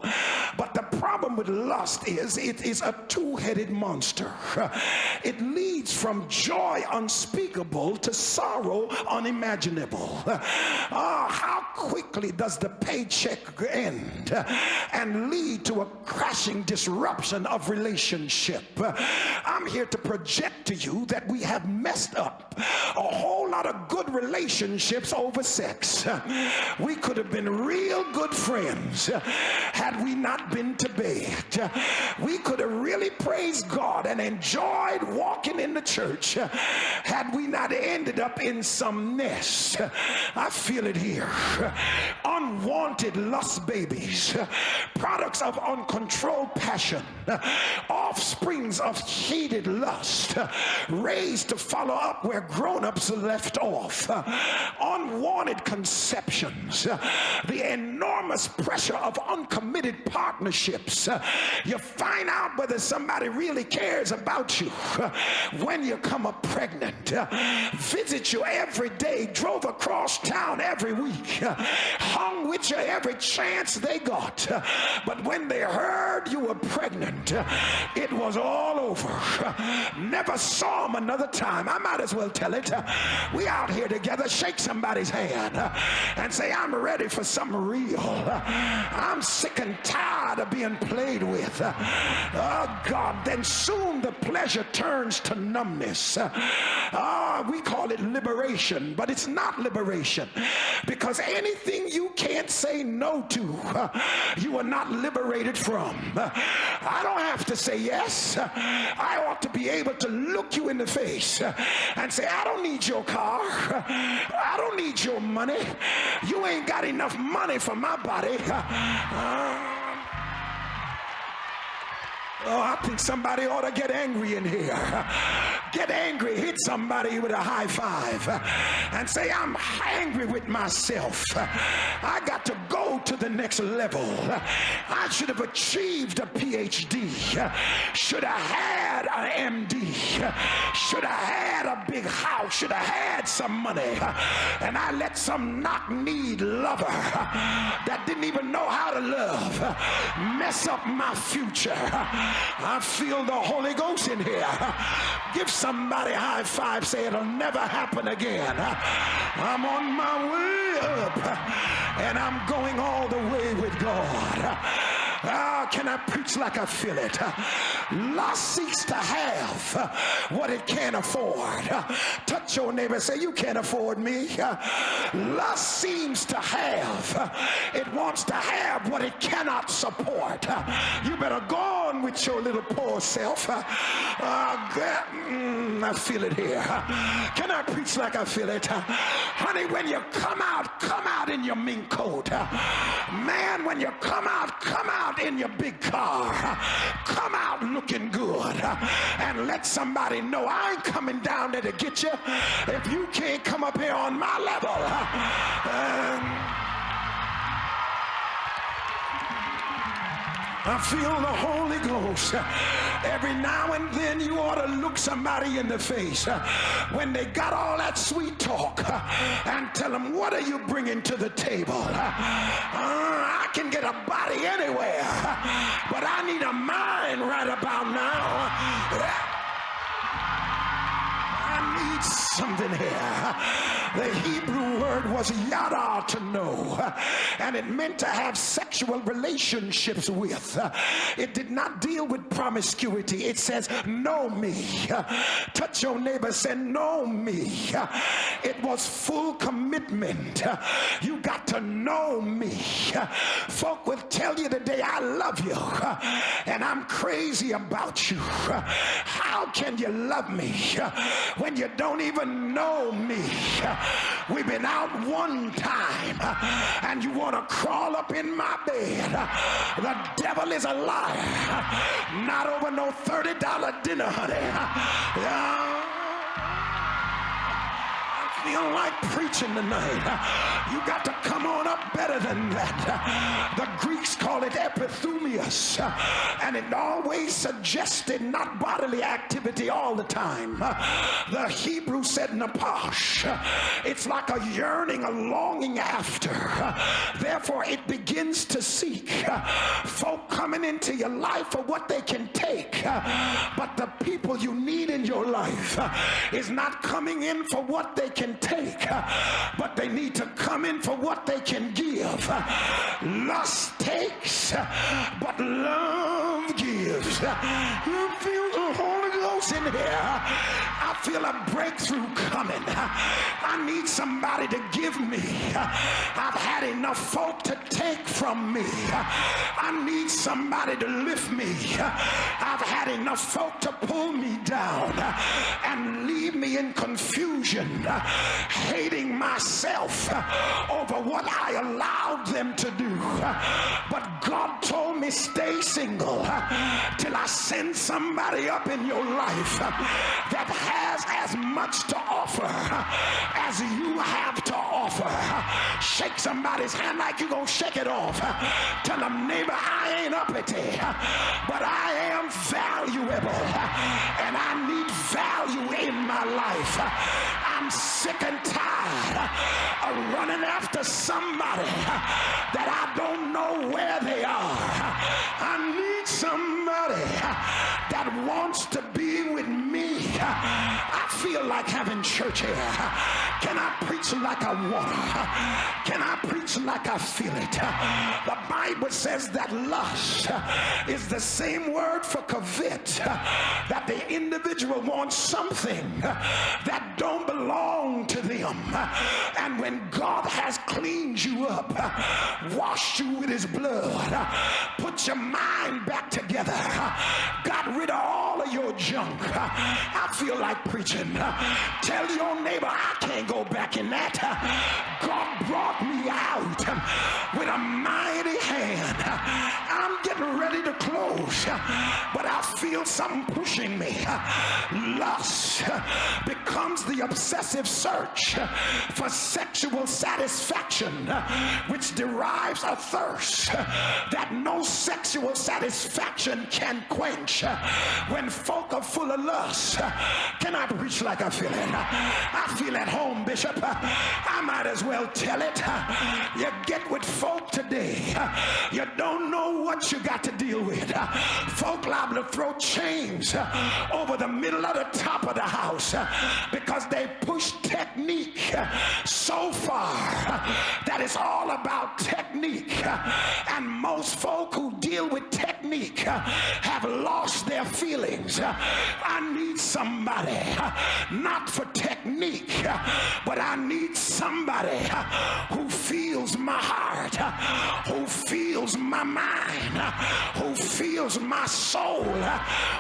But the problem problem with lust is it is a two-headed monster. It leads from joy unspeakable to sorrow unimaginable. How quickly does the paycheck end and lead to a crashing disruption of relationship? I'm here to project to you that we have messed up a whole lot of good relationships over sex. We could have been real good friends had we not been to bed. We could have really praised God and enjoyed walking in the church had we not ended up in some mess. I feel it here. Unwanted lust babies, products of uncontrolled passion, offsprings of heated lust, raised to follow up where grown-ups left off, unwanted conceptions, the enormous pressure of uncommitted partnerships. You find out whether somebody really cares about you when you come up pregnant, visit you every day, drove across town every week, hung with you every chance they got, but when they heard you were pregnant, it was all over. Never saw them another time. I might as well tell it. We out here together. Shake somebody's hand and say, I'm ready for something real. I'm sick and tired of being played with. Oh God, then soon the pleasure turns to numbness. We call it liberation, but it's not liberation, because anything you can't say no to, you are not liberated from. I don't have to say yes. I ought to be able to look you in the face and say, I don't need your car. I don't need your money. You ain't got enough money for my body. Oh, I think somebody ought to get angry in here. Get angry, hit somebody with a high five and say, I'm angry with myself. I got to go to the next level. I should have achieved a PhD. Should have had an MD. Should have had a big house. Should have had some money. And I let some knock-kneed lover that didn't even know how to love mess up my future. I feel the Holy Ghost in here. Give somebody a high five, say it'll never happen again. I'm on my way up and I'm going all the way with God. Can I preach like I feel it? Lust seeks to have what it can't afford. Touch your neighbor and say, you can't afford me. Lust seems to have, it wants to have what it cannot support. You better go on with your little poor self. I feel it here. Can I preach like I feel it? Honey, when you come out in your mink coat. Man, when you come out in your big car. Come out looking good. And let somebody know I ain't coming down there to get you if you can't come up here on my level. I feel the Holy Ghost. Every now and then you ought to look somebody in the face when they got all that sweet talk and tell them, what are you bringing to the table? I can get a body anywhere, but I need a mind right about now. I need something here. The Hebrew word was yada, to know, and it meant to have sexual relationships with. It did not deal with promiscuity. It says, know me. Touch your neighbor, say, know me. It was full commitment. You got to know me. Folk will tell you today, I love you, and I'm crazy about you. How can you love me when you don't even know me? We've been out one time and you want to crawl up in my bed. The devil is a liar. Not over no $30 dinner, honey. Feel like preaching tonight. You got to come on up better than that. The Greeks call it epithumius, and it always suggested not bodily activity all the time. The Hebrew said napash. It's like a yearning, a longing after. Therefore it begins to seek. Folk coming into your life for what they can take, but the people you need in your life is not coming in for what they can take, but they need to come in for what they can give. Lust takes, but love gives. You feel the Holy Ghost in here. I feel a breakthrough coming. I need somebody to give me. I've had enough folk to take from me. I need somebody to lift me. I've had enough folk to pull me down and leave me in confusion, hating myself over what I allowed them to do. But God told me, stay single till I send somebody up in your life that has as much to offer as you have to offer. Shake somebody's hand like you're gonna shake it off. Tell them, neighbor, I ain't uppity, but I am valuable, and I need value in my life. I'm sick and tired of running after somebody that I don't know where they are. I need somebody that wants to be with me. I feel like having church here. Can I preach like I want to? Can I preach like I feel it? The Bible says that lust is the same word for covet, that the individual wants something that don't belong to them. And when God has cleaned you up, washed you with his blood, put your mind back together, got rid of all of your junk, I feel like preaching. Tell your neighbor, I can't go back in that. God brought me out with a mighty hand. I'm getting ready to close, but I feel something pushing me. Lust becomes the obsessive search for sexual satisfaction, which derives a thirst that no sexual satisfaction can quench. When folk are full of lust, can I preach like I feel it? I feel at home, Bishop. I might as well tell it. You get with folk today, you don't know what you got to deal with. Folk liable to throw chains over the middle of the top of the house because they push technique so far that it's all about technique. And most folk who deal with technique have lost their feelings. I need somebody, not for technique, but I need somebody who feels my heart, who feels my mind, who feels my soul,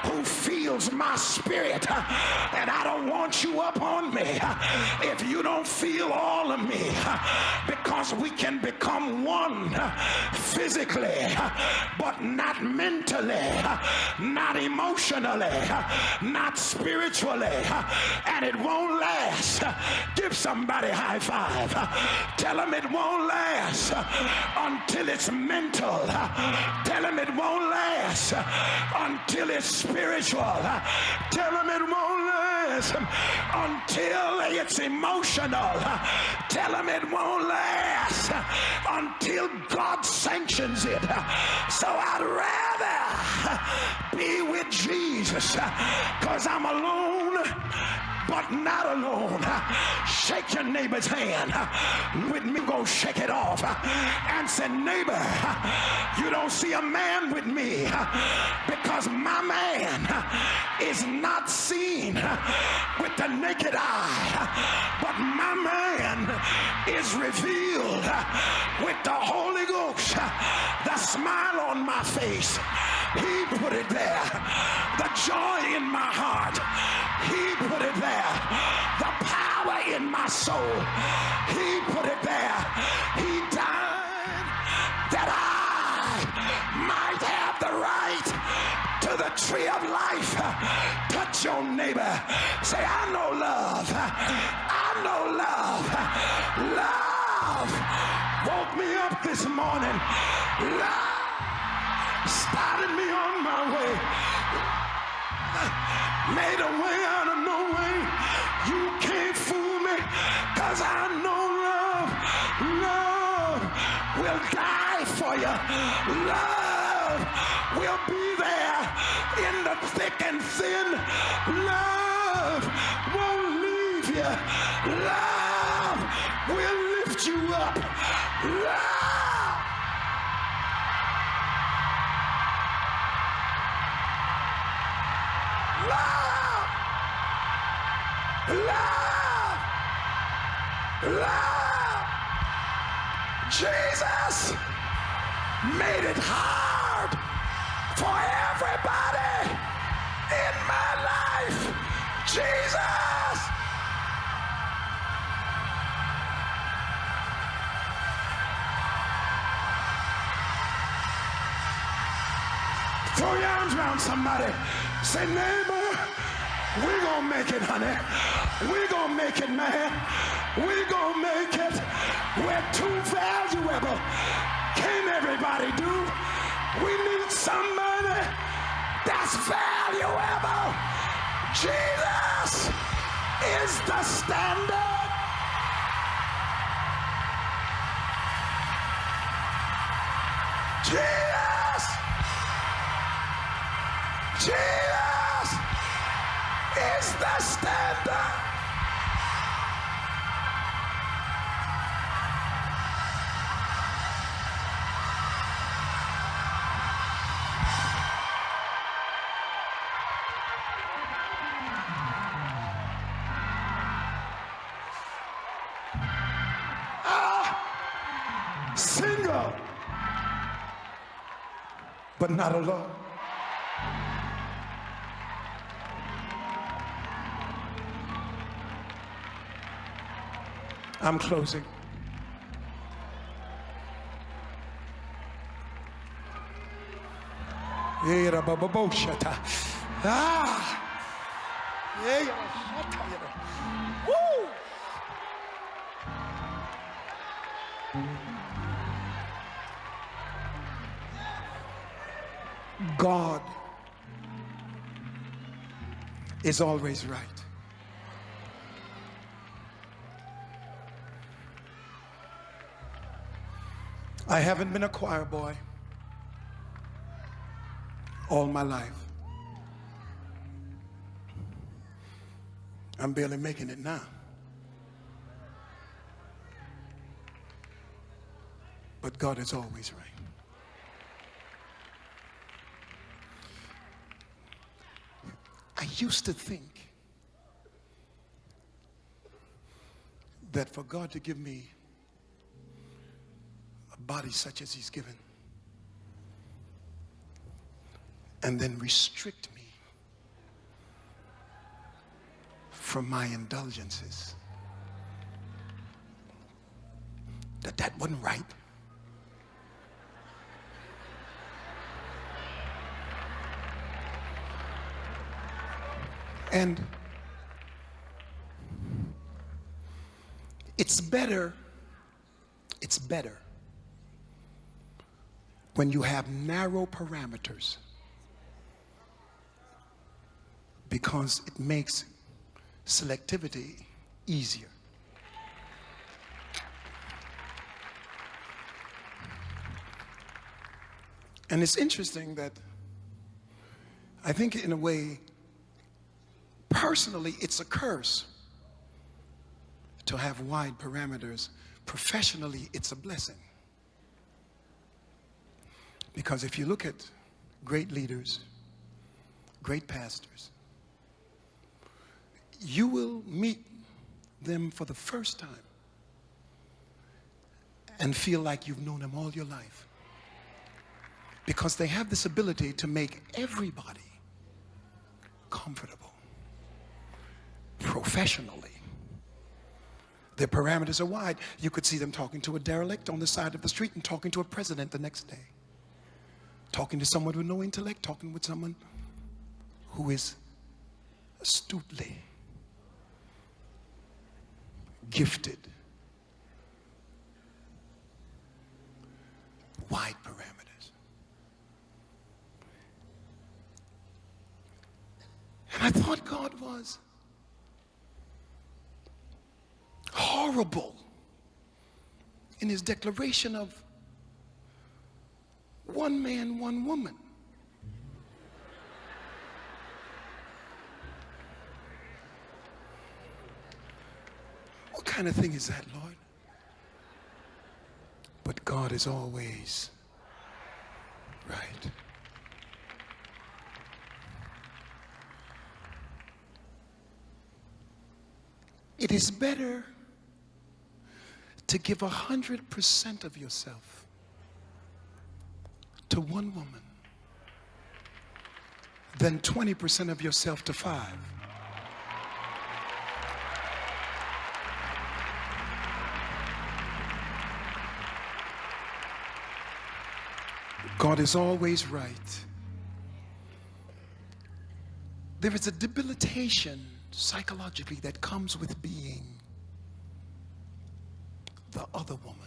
who feels my spirit. And I don't want you up on me if you don't feel all of me, because we can become one physically, but not mentally, not emotionally, not spiritually, and it won't last. Give somebody a high five. Tell them it won't last until it's mental. Tell them it won't last until it's spiritual. Tell them it won't last until it's emotional. Tell them it won't last until God sanctions it. So I'd rather be with Jesus, because I'm alone but not alone. Shake your neighbor's hand with me. Go shake it off and say, neighbor, you don't see a man with me, because my man is not seen with the naked eye, but my man is revealed with the Holy Ghost. The smile on my face, he put it there. The joy in my heart, he put it there. The power in my soul, he put it there. He died that I might have the right to the tree of life. Touch your neighbor. Say, I know love. I know love. Love woke me up this morning. Love started me on my way. Made a way out of no way. You can't fool me, because I know love will die for you. Love Love will be there in the thick and thin. Love won't leave you. Love will lift you up. Love. Love. Love. Love. Jesus made it hard for everybody in my life. Jesus. Throw your arms around somebody. Say, neighbor, we're gonna make it, honey. We're gonna make it, man. We're gonna make it. We're too valuable. Can't everybody do? We need somebody that's valuable. Jesus is the standard. Jesus. Jesus is the standard. Single, but not alone. I'm closing. Woo! God is always right. I haven't been a choir boy all my life. I'm barely making it now. But God is always right. I used to think that for God to give me a body such as he's given and then restrict me from my indulgences, that wasn't right. And it's better when you have narrow parameters, because it makes selectivity easier. And it's interesting that I think in a way, personally, it's a curse to have wide parameters. Professionally, it's a blessing. Because if you look at great leaders, great pastors, you will meet them for the first time and feel like you've known them all your life. Because they have this ability to make everybody comfortable. Professionally, their parameters are wide. You could see them talking to a derelict on the side of the street and talking to a president the next day. Talking to someone with no intellect, talking with someone who is astutely gifted. Wide parameters. And I thought God was horrible in his declaration of one man, one woman. What kind of thing is that, Lord? But God is always right. It is better to give 100% of yourself to one woman than 20% of yourself to 5. God is always right. There is a debilitation psychologically that comes with being the other woman.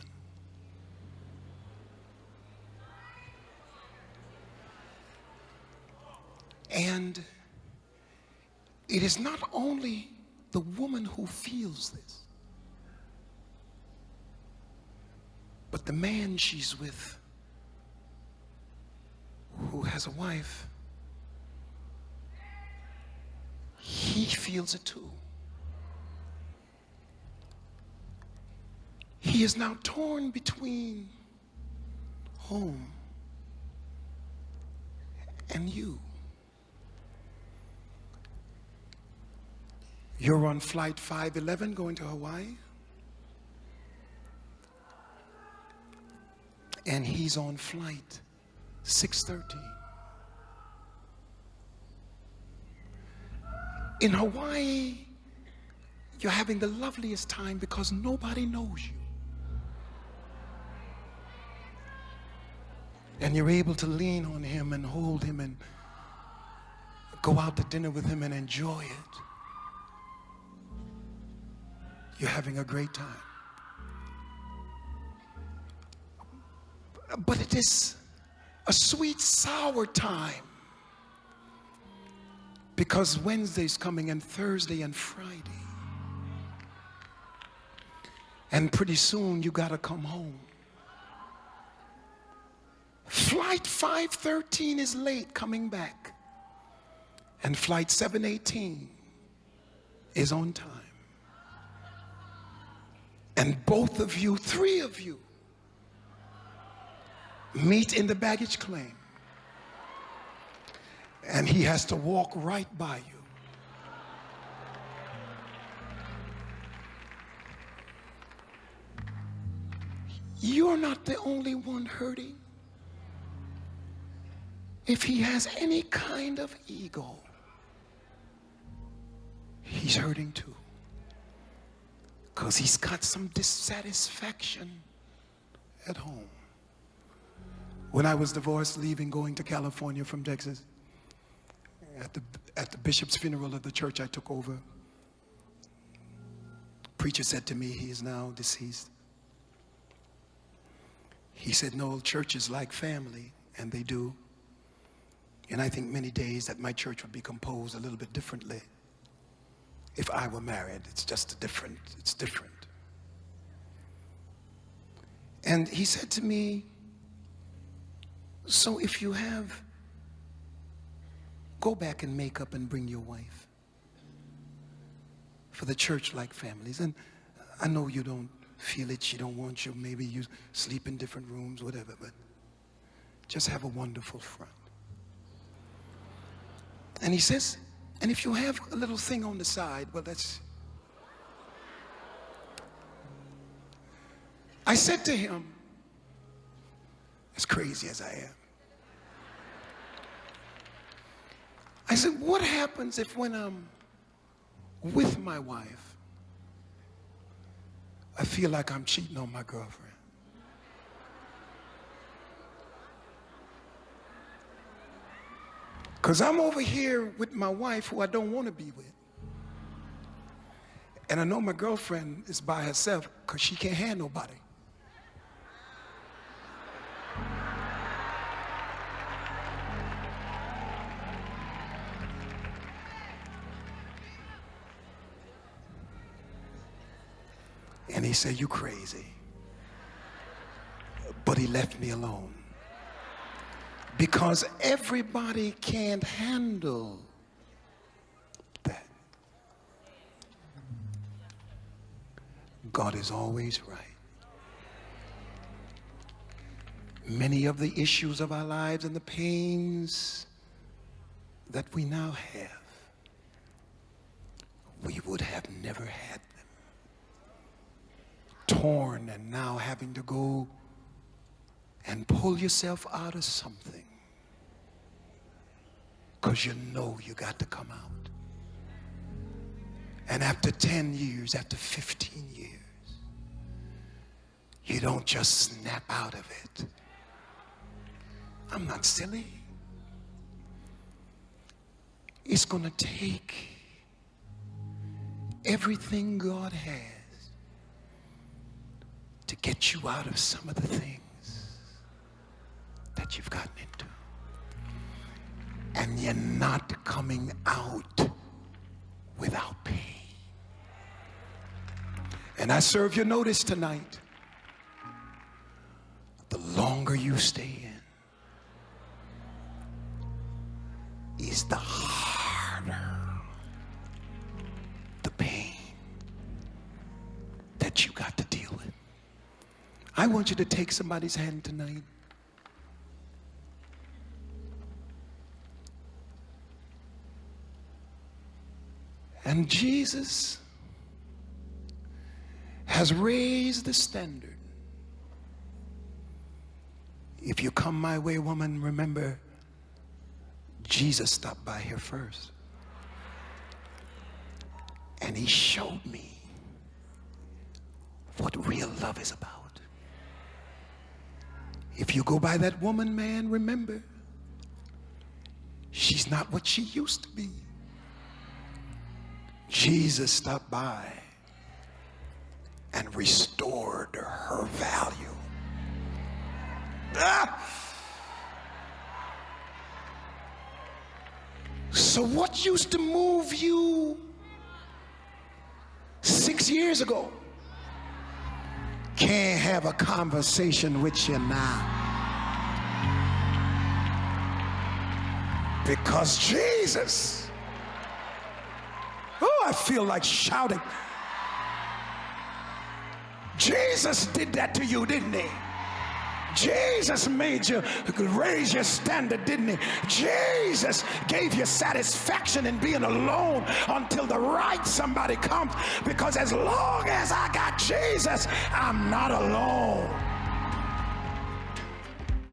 And it is not only the woman who feels this, but the man she's with who has a wife, he feels it too. He is now torn between home and you. You're on flight 511 going to Hawaii, and he's on flight 613. In Hawaii, you're having the loveliest time because nobody knows you. And you're able to lean on him and hold him and go out to dinner with him and enjoy it. You're having a great time. But it is a sweet, sour time because Wednesday's coming and Thursday and Friday. And pretty soon you gotta come home. Flight 513 is late coming back. And flight 718 is on time. And both of you, 3 of you, meet in the baggage claim. And he has to walk right by you. You're not the only one hurting. If he has any kind of ego, he's hurting too. Because he's got some dissatisfaction at home. When I was divorced, leaving, going to California from Texas, at the bishop's funeral of the church I took over, preacher said to me, he is now deceased. He said, "Noel, church is like family," and they do. And I think many days that my church would be composed a little bit differently if I were married. It's just different. It's different. And he said to me, "So if you have, go back and make up and bring your wife for the church like families. And I know you don't feel it, she don't want you, maybe you sleep in different rooms, whatever, but just have a wonderful front." And he says, "And if you have a little thing on the side, well, that's..." I said to him, as crazy as I am, I said, "What happens if when I'm with my wife, I feel like I'm cheating on my girlfriend?" Because I'm over here with my wife who I don't want to be with. And I know my girlfriend is by herself because she can't have nobody. And he said, "You crazy." But he left me alone. Because everybody can't handle that. God is always right. Many of the issues of our lives and the pains that we now have, we would have never had them. Torn and now having to go and pull yourself out of something because you know you got to come out. And after 10 years, after 15 years, you don't just snap out of it. I'm not silly. It's going to take everything God has to get you out of some of the things that you've gotten into. And you're not coming out without pain. And I serve your notice tonight. The longer you stay in, is the harder the pain that you got to deal with. I want you to take somebody's hand tonight. And Jesus has raised the standard. If you come my way, woman, remember, Jesus stopped by here first. And he showed me what real love is about. If you go by that woman, man, remember, she's not what she used to be. Jesus stopped by and restored her value. So what used to move you 6 years ago can't have a conversation with you now. Because Jesus, oh, I feel like shouting. Jesus did that to you, didn't he? Jesus made you raise your standard, didn't he? Jesus gave you satisfaction in being alone until the right somebody comes. Because as long as I got Jesus, I'm not alone.